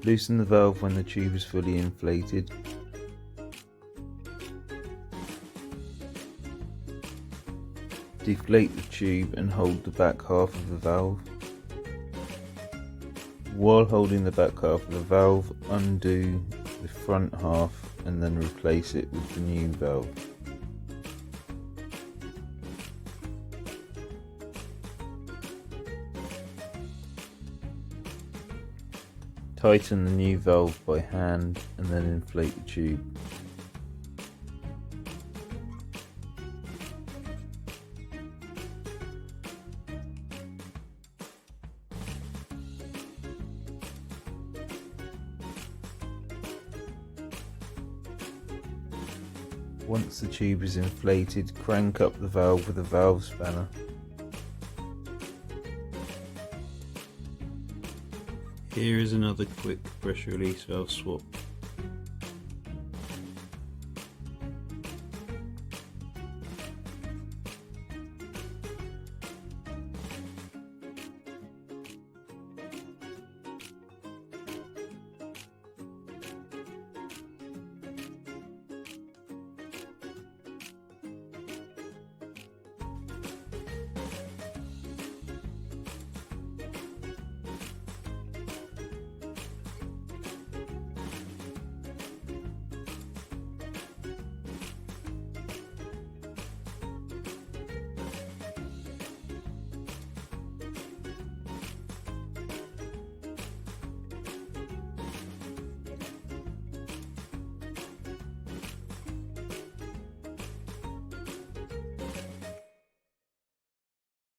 Loosen the valve when the tube is fully inflated. Deflate the tube and hold the back half of the valve. While holding the back half of the valve, undo the front half and then replace it with the new valve. Tighten the new valve by hand and then inflate the tube. Once the tube is inflated, crank up the valve with a valve spanner. Here is another quick pressure release valve swap.